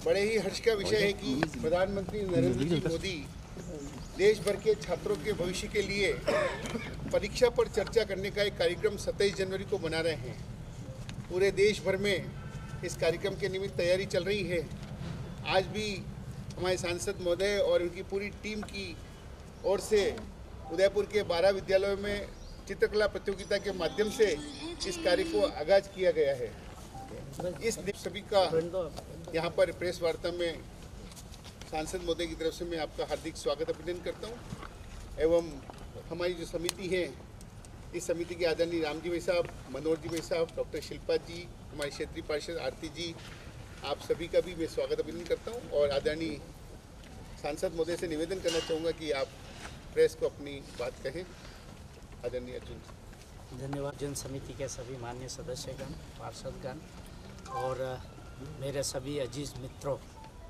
बड़े ही हर्ष का विषय है कि प्रधानमंत्री नरेंद्र जी मोदी देश भर के छात्रों के भविष्य के लिए परीक्षा पर चर्चा करने का एक कार्यक्रम 27 जनवरी को मना रहे हैं। पूरे देश भर में इस कार्यक्रम के निमित्त तैयारी चल रही है। आज भी हमारे सांसद महोदय और उनकी पूरी टीम की ओर से उदयपुर के 12 विद्यालयों में चित्रकला प्रतियोगिता के माध्यम से इस कार्य को आगाज किया गया है। इस सभी का यहाँ पर प्रेस वार्ता में सांसद महोदय की तरफ से मैं आपका हार्दिक स्वागत अभिनंदन करता हूँ। एवं हमारी जो समिति है, इस समिति के आदरणीय राम जी भाई साहब, मनोहर जी भाई साहब, डॉक्टर शिल्पा जी, हमारे क्षेत्रीय पार्षद आरती जी, आप सभी का भी मैं स्वागत अभिनंदन करता हूँ। और आदरणीय सांसद महोदय से निवेदन करना चाहूँगा कि आप प्रेस को अपनी बात कहें। आदरणीय अर्जुन। धन्यवाद। जन समिति के सभी माननीय सदस्यगण, पार्षदगण और मेरे सभी अजीज मित्रों,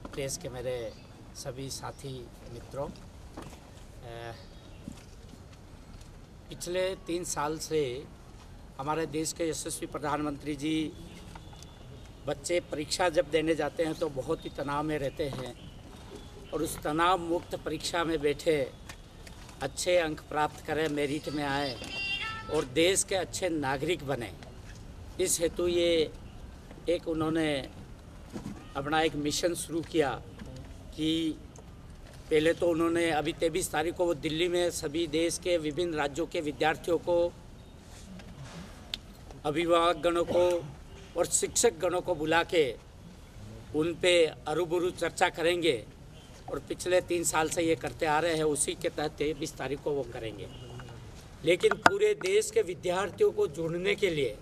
प्रेस के मेरे सभी साथी मित्रों, पिछले 3 साल से हमारे देश के यशस्वी प्रधानमंत्री जी बच्चे परीक्षा जब देने जाते हैं तो बहुत ही तनाव में रहते हैं और उस तनाव मुक्त परीक्षा में बैठे अच्छे अंक प्राप्त करें, मेरिट में आए और देश के अच्छे नागरिक बने। इस हेतु ये एक उन्होंने अपना एक मिशन शुरू किया कि पहले तो उन्होंने अभी 23 तारीख को वो दिल्ली में सभी देश के विभिन्न राज्यों के विद्यार्थियों को, अभिभावक गणों को और शिक्षक गणों को बुला के उन पे अरूबरू चर्चा करेंगे और पिछले 3 साल से ये करते आ रहे हैं। उसी के तहत 23 तारीख को वो करेंगे। लेकिन पूरे देश के विद्यार्थियों को जोड़ने के लिए,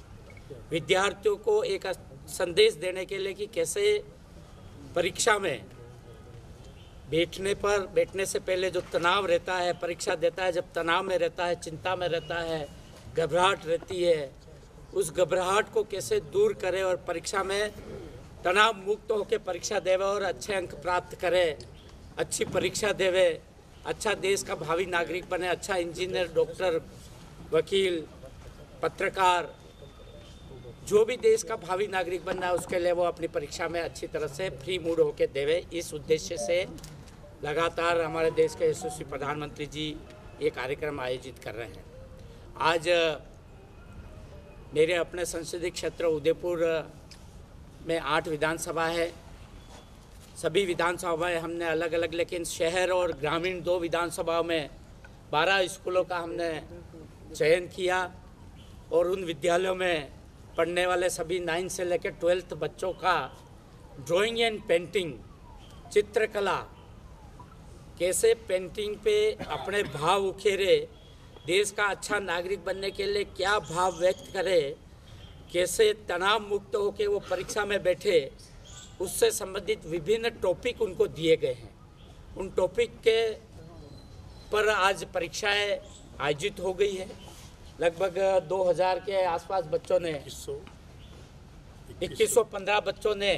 विद्यार्थियों को एक संदेश देने के लिए कि कैसे परीक्षा में बैठने से पहले जो तनाव रहता है, परीक्षा देता है जब तनाव में रहता है, चिंता में रहता है, घबराहट रहती है, उस घबराहट को कैसे दूर करे और परीक्षा में तनाव मुक्त होकर परीक्षा देवे और अच्छे अंक प्राप्त करे, अच्छी परीक्षा देवे, अच्छा देश का भावी नागरिक बने, अच्छा इंजीनियर, डॉक्टर, वकील, पत्रकार, जो भी देश का भावी नागरिक बनना है उसके लिए वो अपनी परीक्षा में अच्छी तरह से फ्री मूड होकर देवे। इस उद्देश्य से लगातार हमारे देश के यशस्वी प्रधानमंत्री जी ये कार्यक्रम आयोजित कर रहे हैं। आज मेरे अपने संसदीय क्षेत्र उदयपुर में 8 विधानसभा है। सभी विधानसभाएं हमने अलग अलग, लेकिन शहर और ग्रामीण 2 विधानसभाओं में 12 स्कूलों का हमने चयन किया और उन विद्यालयों में पढ़ने वाले सभी 9 से लेकर 12th बच्चों का ड्राइंग एंड पेंटिंग, चित्रकला, कैसे पेंटिंग पे अपने भाव उखेरे, देश का अच्छा नागरिक बनने के लिए क्या भाव व्यक्त करे, कैसे तनाव मुक्त होकर वो परीक्षा में बैठे, उससे संबंधित विभिन्न टॉपिक उनको दिए गए हैं। उन टॉपिक के पर आज परीक्षाएं आयोजित हो गई है। लगभग 2000 के आसपास बच्चों ने, 2115 बच्चों ने,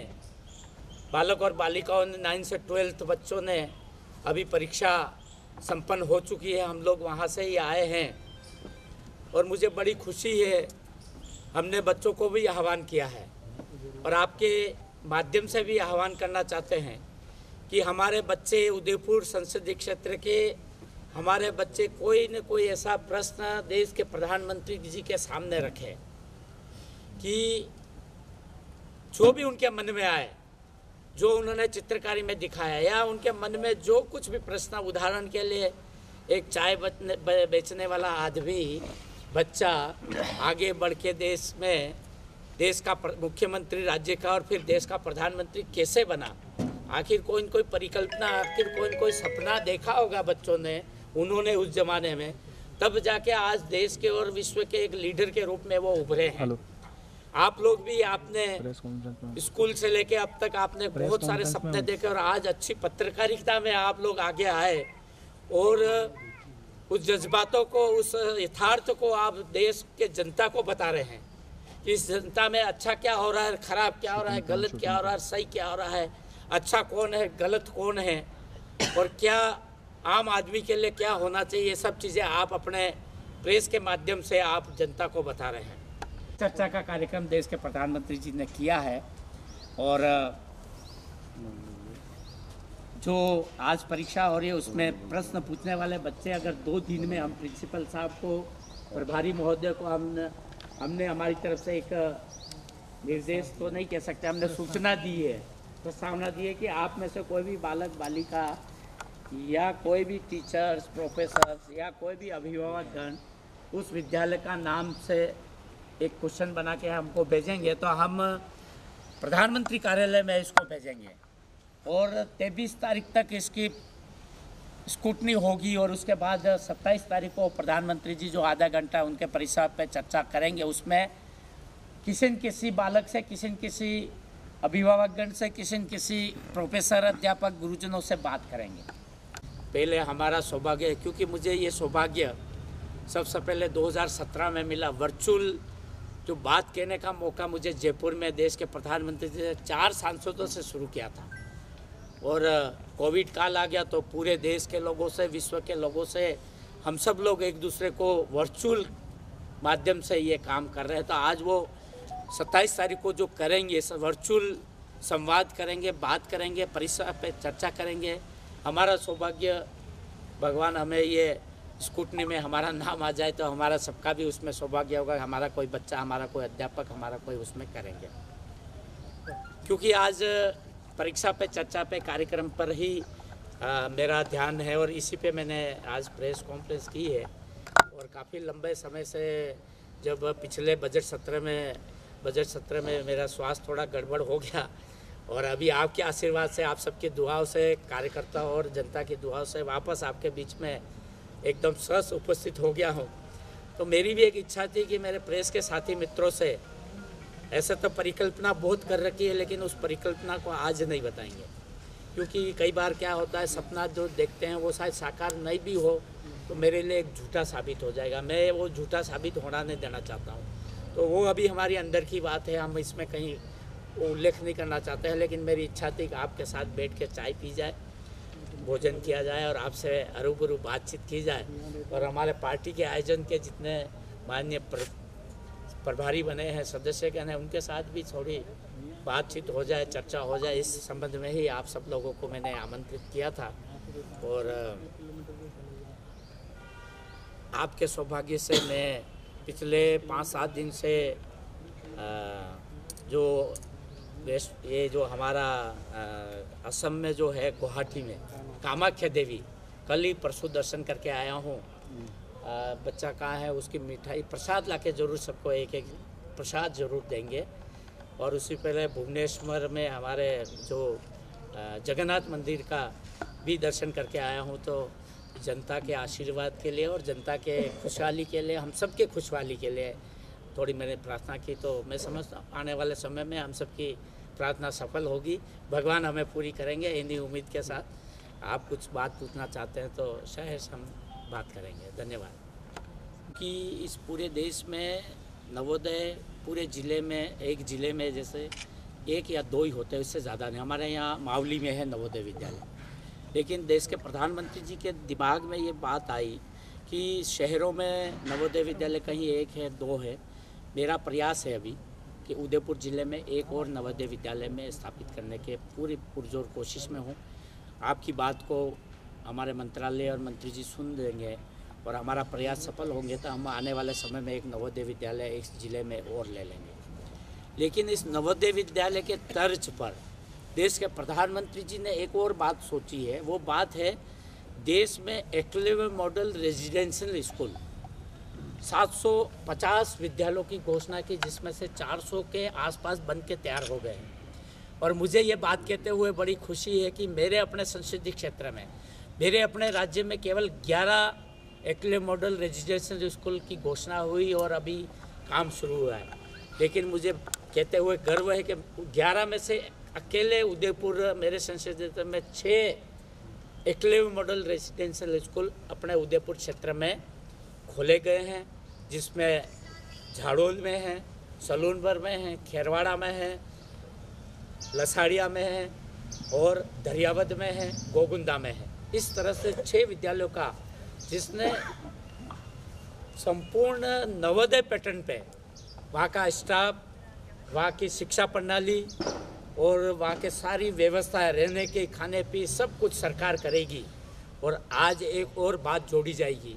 बालक और बालिकाओं ने, 9 से 12th बच्चों ने अभी परीक्षा संपन्न हो चुकी है। हम लोग वहाँ से ही आए हैं और मुझे बड़ी खुशी है। हमने बच्चों को भी आह्वान किया है और आपके माध्यम से भी आह्वान करना चाहते हैं कि हमारे बच्चे, उदयपुर संसदीय क्षेत्र के हमारे बच्चे कोई न कोई ऐसा प्रश्न देश के प्रधानमंत्री जी के सामने रखें कि जो भी उनके मन में आए, जो उन्होंने चित्रकारी में दिखाया या उनके मन में जो कुछ भी प्रश्न, उदाहरण के लिए एक चाय बेचने वाला आदमी, बच्चा आगे बढ़ के देश में देश का मुख्यमंत्री राज्य का और फिर देश का प्रधानमंत्री कैसे बना, आखिर कोई न कोई परिकल्पना, आखिर कोई न कोई सपना देखा होगा बच्चों ने, उन्होंने उस जमाने में, तब जाके आज देश के और विश्व के एक लीडर के रूप में वो उभरे हैं। आप लोग भी, आपने स्कूल से लेके अब तक आपने बहुत सारे सपने देखे और आज अच्छी पत्रकारिता में आप लोग आगे आए और उस जज्बातों को, उस यथार्थ को आप देश के जनता को बता रहे हैं। इस जनता में अच्छा क्या हो रहा है, खराब क्या हो रहा है, गलत क्या हो रहा है, सही क्या हो रहा है, अच्छा कौन है, गलत कौन है और क्या आम आदमी के लिए क्या होना चाहिए, ये सब चीज़ें आप अपने प्रेस के माध्यम से आप जनता को बता रहे हैं। चर्चा का कार्यक्रम देश के प्रधानमंत्री जी ने किया है और जो आज परीक्षा हो रही है उसमें प्रश्न पूछने वाले बच्चे अगर 2 दिन में हम प्रिंसिपल साहब को, प्रभारी महोदय को हमने हमारी तरफ से एक निर्देश तो नहीं कह सकते, हमने सूचना दी है, प्रस्तावना दी है कि आप में से कोई भी बालक बालिका या कोई भी टीचर्स, प्रोफेसर्स या कोई भी अभिभावकगण उस विद्यालय का नाम से एक क्वेश्चन बना के हमको भेजेंगे तो हम प्रधानमंत्री कार्यालय में इसको भेजेंगे और 23 तारीख तक इसकी स्क्रूटनी होगी और उसके बाद 27 तारीख को प्रधानमंत्री जी जो आधा घंटा उनके परिसर पे चर्चा करेंगे, उसमें किसी न किसी बालक से, किसी न किसी अभिभावकगण से, किसी न किसी प्रोफेसर, अध्यापक, गुरुजनों से बात करेंगे। पहले हमारा सौभाग्य है, क्योंकि मुझे ये सौभाग्य सबसे पहले 2017 में मिला। वर्चुअल जो बात कहने का मौका मुझे जयपुर में देश के प्रधानमंत्री से 4 सांसदों से शुरू किया था और कोविड काल आ गया तो पूरे देश के लोगों से, विश्व के लोगों से हम सब लोग एक दूसरे को वर्चुअल माध्यम से ये काम कर रहे हैं। तो आज वो 27 तारीख को जो करेंगे, वर्चुअल संवाद करेंगे, बात करेंगे, परिसर पे चर्चा करेंगे। हमारा सौभाग्य, भगवान हमें ये स्कूटनी में हमारा नाम आ जाए तो हमारा सबका भी उसमें सौभाग्य होगा। हमारा कोई बच्चा, हमारा कोई अध्यापक, हमारा कोई उसमें करेंगे, क्योंकि आज परीक्षा पे चर्चा पे कार्यक्रम पर ही मेरा ध्यान है और इसी पे मैंने आज प्रेस कॉन्फ्रेंस की है। और काफ़ी लंबे समय से जब पिछले बजट सत्र में मेरा स्वास्थ्य थोड़ा गड़बड़ हो गया और अभी आपके आशीर्वाद से, आप सबकी दुआओं से, कार्यकर्ता और जनता की दुआओं से वापस आपके बीच में एकदम सहज उपस्थित हो गया हूँ। तो मेरी भी एक इच्छा थी कि मेरे प्रेस के साथी मित्रों से, ऐसे तो परिकल्पना बहुत कर रखी है लेकिन उस परिकल्पना को आज नहीं बताएंगे, क्योंकि कई बार क्या होता है, सपना जो देखते हैं वो शायद साकार नहीं भी हो तो मेरे लिए एक झूठा साबित हो जाएगा। मैं वो झूठा साबित होना नहीं देना चाहता हूँ। तो वो अभी हमारी अंदर की बात है, हम इसमें कहीं उल्लेख नहीं करना चाहते हैं। लेकिन मेरी इच्छा थी कि आपके साथ बैठ के चाय पी जाए, भोजन किया जाए और आपसे हरूबरू बातचीत की जाए और हमारे पार्टी के आयोजन के जितने माननीय प्रभारी बने हैं, सदस्य गण हैं, उनके साथ भी थोड़ी बातचीत हो जाए, चर्चा हो जाए। इस संबंध में ही आप सब लोगों को मैंने आमंत्रित किया था और आपके सौभाग्य से मैं पिछले 5-7 दिन से ये जो हमारा असम में जो है, गुवाहाटी में कामाख्या देवी, कल ही परसों दर्शन करके आया हूँ। बच्चा कहाँ है, उसकी मिठाई प्रसाद लाके जरूर सबको एक एक प्रसाद जरूर देंगे। और उसी पहले भुवनेश्वर में हमारे जो जगन्नाथ मंदिर का भी दर्शन करके आया हूँ। तो जनता के आशीर्वाद के लिए और जनता के खुशहाली के लिए, हम सब के खुशहाली के लिए थोड़ी मैंने प्रार्थना की। तो मैं समझता हूँ आने वाले समय में हम सबकी प्रार्थना सफल होगी, भगवान हमें पूरी करेंगे। इन्हीं उम्मीद के साथ आप कुछ बात पूछना चाहते हैं तो शायद हम बात करेंगे। धन्यवाद। कि इस पूरे देश में नवोदय पूरे ज़िले में, एक ज़िले में जैसे 1 या 2 ही होते हैं, इससे ज़्यादा नहीं। हमारे यहाँ मावली में है नवोदय विद्यालय, लेकिन देश के प्रधानमंत्री जी के दिमाग में ये बात आई कि शहरों में नवोदय विद्यालय कहीं 1 है, 2 है। मेरा प्रयास है अभी कि उदयपुर ज़िले में एक और नवोदय विद्यालय में स्थापित करने के पूरी पुरजोर कोशिश में हूँ। आपकी बात को हमारे मंत्रालय और मंत्री जी सुन लेंगे और हमारा प्रयास सफल होंगे तो हम आने वाले समय में एक नवोदय विद्यालय इस ज़िले में और ले लेंगे। लेकिन इस नवोदय विद्यालय के तर्ज पर देश के प्रधानमंत्री जी ने एक और बात सोची है। वो बात है देश में एकलव्य मॉडल रेजिडेंशियल स्कूल 750 विद्यालयों की घोषणा की, जिसमें से 400 के आसपास बन के तैयार हो गए। और मुझे ये बात कहते हुए बड़ी खुशी है कि मेरे अपने संसदीय क्षेत्र में, मेरे अपने राज्य में केवल 11 एकलव्य मॉडल रेजिडेंशियल स्कूल की घोषणा हुई और अभी काम शुरू हुआ है। लेकिन मुझे कहते हुए गर्व है कि 11 में से अकेले उदयपुर, मेरे संसदीय क्षेत्र में 6 एकलव्य मॉडल रेजिडेंशियल स्कूल अपने उदयपुर क्षेत्र में खोले गए हैं, जिसमें झाड़ोल में है, सलूनपुर में है, खेरवाड़ा में है, लसाड़िया में है और दरियावद में है, गोगुंदा में है। इस तरह से 6 विद्यालयों का, जिसने संपूर्ण नवोदय पैटर्न पे वहाँ का स्टाफ, वहाँ की शिक्षा प्रणाली, और वहाँ के सारी व्यवस्था रहने के, खाने पी सब कुछ सरकार करेगी। और आज एक और बात जोड़ी जाएगी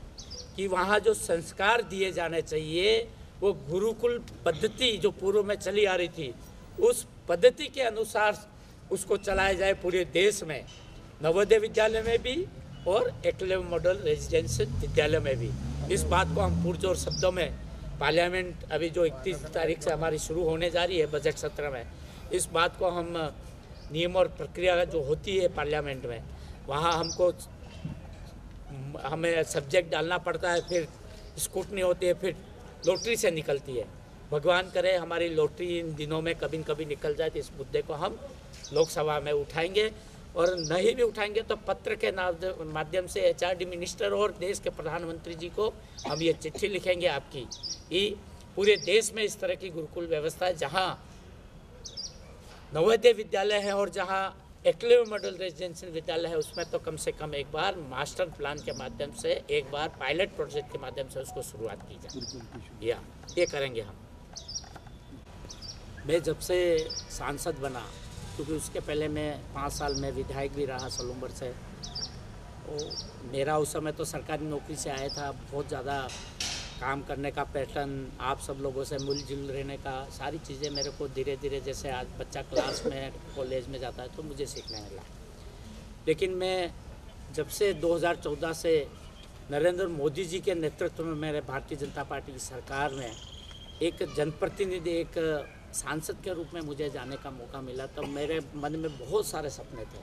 कि वहाँ जो संस्कार दिए जाने चाहिए वो गुरुकुल पद्धति जो पूर्व में चली आ रही थी, उस पद्धति के अनुसार उसको चलाया जाए पूरे देश में, नवोदय विद्यालय में भी और एकलव्य मॉडल रेजिडेंशियल विद्यालय में भी। इस बात को हम पुरजोर शब्दों में पार्लियामेंट अभी जो 31 तारीख से हमारी शुरू होने जा रही है बजट सत्र में, इस बात को हम नियम और प्रक्रिया जो होती है पार्लियामेंट में, वहाँ हमें सब्जेक्ट डालना पड़ता है, फिर स्क्रूटनी होती है, फिर लॉटरी से निकलती है। भगवान करे हमारी लॉटरी इन दिनों में कभी न कभी निकल जाए, तो इस मुद्दे को हम लोकसभा में उठाएंगे। और नहीं भी उठाएंगे तो पत्र के माध्यम से एचआरडी मिनिस्टर और देश के प्रधानमंत्री जी को हम ये चिट्ठी लिखेंगे आपकी कि पूरे देश में इस तरह की गुरुकुल व्यवस्था है, जहाँ नवोदय विद्यालय है और जहाँ एकलव्य मॉडल रेजिडेंशियल विद्यालय है, उसमें तो कम से कम एक बार मास्टर प्लान के माध्यम से, एक बार पायलट प्रोजेक्ट के माध्यम से उसको शुरुआत की जाए। या ये करेंगे हम। मैं जब से सांसद बना, क्योंकि उसके पहले मैं 5 साल में विधायक भी रहा सलूमबर से, तो मेरा उस समय तो सरकारी नौकरी से आया था, बहुत ज़्यादा काम करने का पैटर्न, आप सब लोगों से मिलजुल रहने का, सारी चीज़ें मेरे को धीरे धीरे, जैसे आज बच्चा क्लास में कॉलेज में जाता है तो मुझे सीखने मिला। लेकिन मैं जब से 2014 से नरेंद्र मोदी जी के नेतृत्व में मेरे भारतीय जनता पार्टी की सरकार में एक जनप्रतिनिधि, एक सांसद के रूप में मुझे जाने का मौका मिला, तब मेरे मन में बहुत सारे सपने थे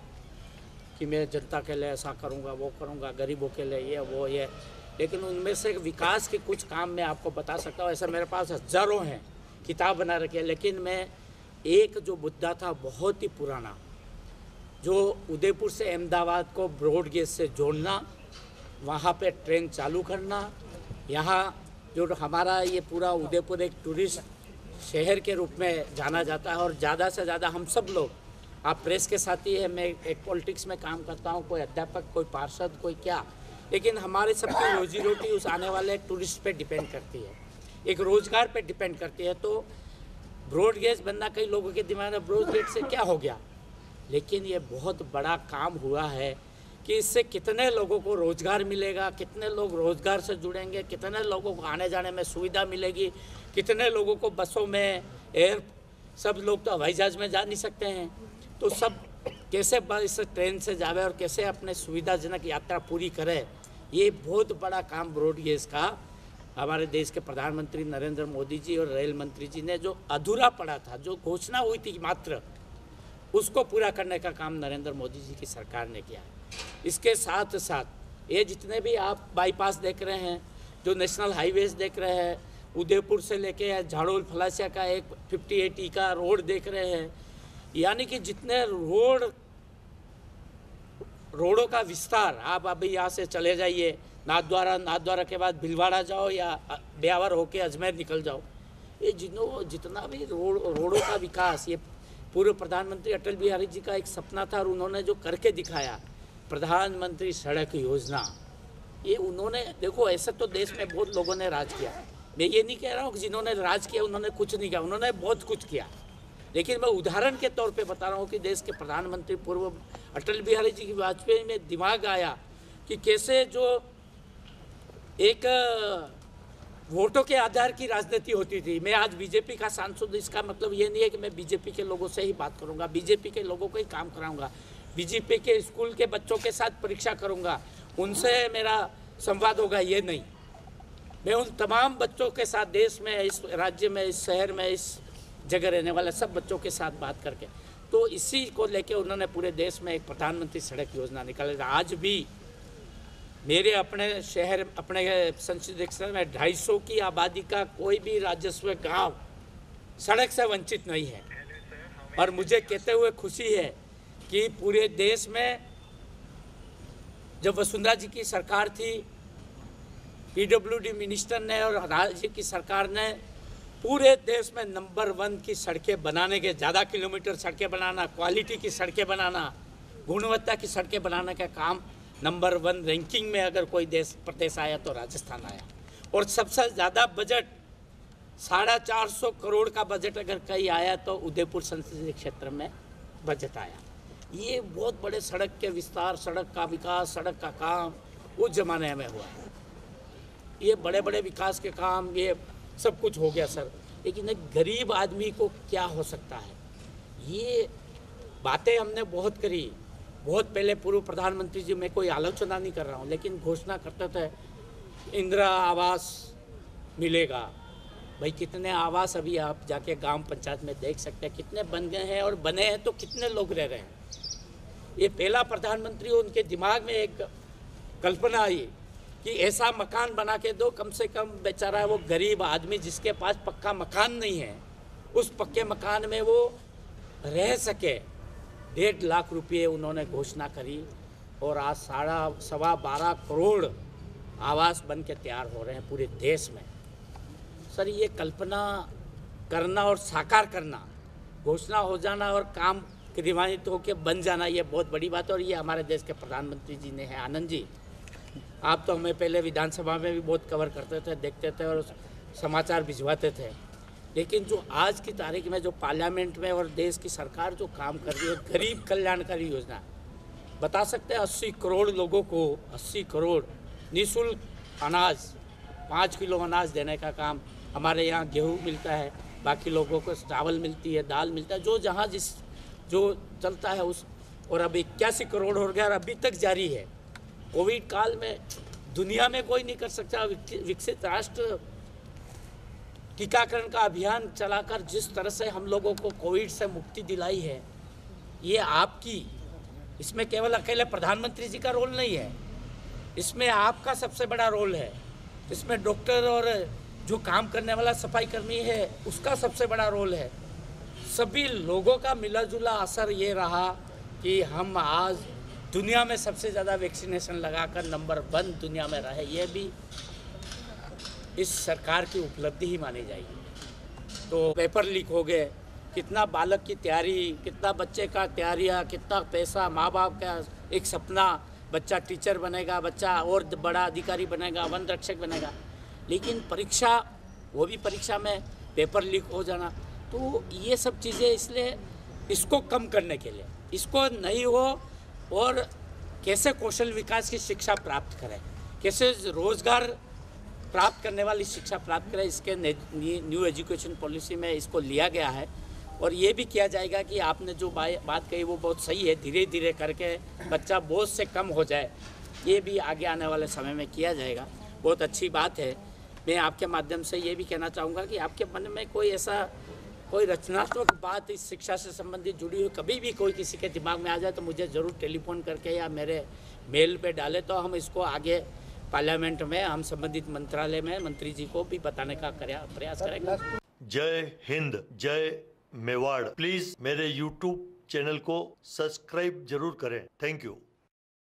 कि मैं जनता के लिए ऐसा करूँगा, वो करूँगा, गरीबों के लिए ये वो ये। लेकिन उनमें से विकास के कुछ काम मैं आपको बता सकता हूँ। ऐसा मेरे पास हज़ारों हैं, किताब बना रखी है। लेकिन मैं एक जो मुद्दा था बहुत ही पुराना, जो उदयपुर से अहमदाबाद को ब्रॉड गेज से जोड़ना, वहाँ पे ट्रेन चालू करना, यहाँ जो हमारा ये पूरा उदयपुर एक टूरिस्ट शहर के रूप में जाना जाता है, और ज़्यादा से ज़्यादा हम सब लोग, आप प्रेस के साथी है, मैं एक पॉलिटिक्स में काम करता हूँ, कोई अध्यापक, कोई पार्षद, कोई क्या, लेकिन हमारे सबकी रोजी रोटी उस आने वाले टूरिस्ट पे डिपेंड करती है, एक रोज़गार पे डिपेंड करती है। तो ब्रॉड गेज बनना, कई लोगों के दिमाग में ब्रॉड गेज से क्या हो गया, लेकिन ये बहुत बड़ा काम हुआ है कि इससे कितने लोगों को रोज़गार मिलेगा, कितने लोग रोज़गार से जुड़ेंगे, कितने लोगों को आने जाने में सुविधा मिलेगी, कितने लोगों को बसों में, सब लोग तो हवाई जहाज़ में जा नहीं सकते हैं, तो सब कैसे इस ट्रेन से जावे और कैसे अपने सुविधाजनक यात्रा पूरी करे। ये बहुत बड़ा काम ब्रॉड गेज का हमारे देश के प्रधानमंत्री नरेंद्र मोदी जी और रेल मंत्री जी ने जो अधूरा पड़ा था, जो घोषणा हुई थी मात्र, उसको पूरा करने का काम नरेंद्र मोदी जी की सरकार ने किया। इसके साथ साथ ये जितने भी आप बाईपास देख रहे हैं, जो नेशनल हाईवेज देख रहे हैं, उदयपुर से लेके झाड़ोल फलासिया का एक 58E का रोड देख रहे हैं, यानी कि जितने रोडों का विस्तार, आप अभी यहाँ से चले जाइए नाथद्वारा के बाद भिलवाड़ा जाओ या ब्यावर होके अजमेर निकल जाओ, ये जितना भी रोडों का विकास, ये पूर्व प्रधानमंत्री अटल बिहारी जी का एक सपना था और उन्होंने जो करके दिखाया, प्रधानमंत्री सड़क योजना, ये उन्होंने, देखो ऐसे तो देश में बहुत लोगों ने राज किया, मैं ये नहीं कह रहा हूँ कि जिन्होंने राज किया उन्होंने कुछ नहीं किया, उन्होंने बहुत कुछ किया, लेकिन मैं उदाहरण के तौर पे बता रहा हूँ कि देश के प्रधानमंत्री पूर्व अटल बिहारी जी की वाजपेयी में दिमाग आया कि कैसे जो एक वोटों के आधार की राजनीति होती थी। मैं आज बीजेपी का सांसद, इसका मतलब ये नहीं है कि मैं बीजेपी के लोगों से ही बात करूँगा, बीजेपी के लोगों को ही काम कराऊँगा, बीजेपी के स्कूल के बच्चों के साथ परीक्षा करूँगा, उनसे मेरा संवाद होगा, ये नहीं, मैं उन तमाम बच्चों के साथ, देश में, इस राज्य में, इस शहर में, इस जगह रहने वाले सब बच्चों के साथ बात करके, तो इसी को लेके उन्होंने पूरे देश में एक प्रधानमंत्री सड़क योजना निकाली। आज भी मेरे अपने शहर, अपने संसदीय क्षेत्र में 250 की आबादी का कोई भी राजस्व गांव सड़क से वंचित नहीं है, और मुझे कहते हुए खुशी है कि पूरे देश में जब वसुंधरा जी की सरकार थी, PWD मिनिस्टर ने और राज्य की सरकार ने पूरे देश में नंबर 1 की सड़कें बनाने के, ज़्यादा किलोमीटर सड़कें बनाना, क्वालिटी की सड़कें बनाना, गुणवत्ता की सड़कें बनाने का काम नंबर 1 रैंकिंग में अगर कोई प्रदेश आया तो राजस्थान आया। और सबसे ज़्यादा बजट 450 करोड़ का बजट अगर कहीं आया तो उदयपुर संसदीय क्षेत्र में बजट आया। ये बहुत बड़े सड़क के विस्तार, सड़क का विकास, सड़क का काम उस जमाने में हुआ है। ये बड़े बड़े विकास के काम, ये सब कुछ हो गया सर, लेकिन एक गरीब आदमी को क्या हो सकता है? ये बातें हमने बहुत करी, बहुत पहले पूर्व प्रधानमंत्री जी, मैं कोई आलोचना नहीं कर रहा हूँ, लेकिन घोषणा करते थे इंदिरा आवास मिलेगा। भाई कितने आवास अभी आप जाके ग्राम पंचायत में देख सकते हैं, कितने बन गए हैं, और बने हैं तो कितने लोग रह रहे हैं। ये पहला प्रधानमंत्री, उनके दिमाग में एक कल्पना आई कि ऐसा मकान बना के दो, कम से कम बेचारा है वो गरीब आदमी जिसके पास पक्का मकान नहीं है, उस पक्के मकान में वो रह सके। 1.5 लाख रुपये उन्होंने घोषणा करी, और आज 12.25 करोड़ आवास बन के तैयार हो रहे हैं पूरे देश में। सर ये कल्पना करना और साकार करना, घोषणा हो जाना और काम क्रियान्वित होकर बन जाना, ये बहुत बड़ी बात है। और ये हमारे देश के प्रधानमंत्री जी ने है। आनंद जी, आप तो हमें पहले विधानसभा में भी बहुत कवर करते थे, देखते थे और समाचार भिजवाते थे, लेकिन जो आज की तारीख में जो पार्लियामेंट में और देश की सरकार जो काम कर रही है, गरीब कल्याणकारी योजना, बता सकते हैं 80 करोड़ लोगों को 80 करोड़ निःशुल्क अनाज, 5 किलो अनाज देने का काम। हमारे यहाँ गेहूँ मिलता है, बाकी लोगों को चावल मिलती है, दाल मिलता है, जो जहाँ जो चलता है उस। और अब 81 करोड़ हो गया और अभी तक जारी है। कोविड काल में दुनिया में कोई नहीं कर सकता। विकसित राष्ट्र टीकाकरण का अभियान चलाकर जिस तरह से हम लोगों को कोविड से मुक्ति दिलाई है, ये आपकी, इसमें केवल अकेले प्रधानमंत्री जी का रोल नहीं है, इसमें आपका सबसे बड़ा रोल है। इसमें डॉक्टर और जो काम करने वाला सफाई कर्मी है उसका सबसे बड़ा रोल है। सभी लोगों का मिला जुला असर ये रहा कि हम आज दुनिया में सबसे ज़्यादा वैक्सीनेशन लगाकर नंबर 1 दुनिया में रहे। ये भी इस सरकार की उपलब्धि ही मानी जाएगी। तो पेपर लीक हो गए, कितना बालक की तैयारी, कितना बच्चे का तैयारियाँ, कितना पैसा, माँ बाप का एक सपना, बच्चा टीचर बनेगा, बच्चा और बड़ा अधिकारी बनेगा, वन रक्षक बनेगा, लेकिन परीक्षा, वो भी परीक्षा में पेपर लीक हो जाना। तो ये सब चीज़ें, इसलिए इसको कम करने के लिए, इसको नहीं हो, और कैसे कौशल विकास की शिक्षा प्राप्त करें, कैसे रोज़गार प्राप्त करने वाली शिक्षा प्राप्त करें, इसके न्यू एजुकेशन पॉलिसी में इसको लिया गया है। और ये भी किया जाएगा कि आपने जो बात कही वो बहुत सही है, धीरे धीरे करके बच्चा बोझ से कम हो जाए, ये भी आगे आने वाले समय में किया जाएगा। बहुत अच्छी बात है। मैं आपके माध्यम से ये भी कहना चाहूँगा कि आपके मन में कोई ऐसा कोई रचनात्मक बात इस शिक्षा से संबंधित जुड़ी हुई कभी भी कोई किसी के दिमाग में आ जाए तो मुझे ज़रूर टेलीफोन करके या मेरे मेल पे डालें, तो हम इसको आगे पार्लियामेंट में हम संबंधित मंत्रालय में मंत्री जी को भी बताने का प्रयास करेंगे। जय हिंद, जय मेवाड़। प्लीज मेरे YouTube चैनल को सब्सक्राइब जरूर करें। Thank you.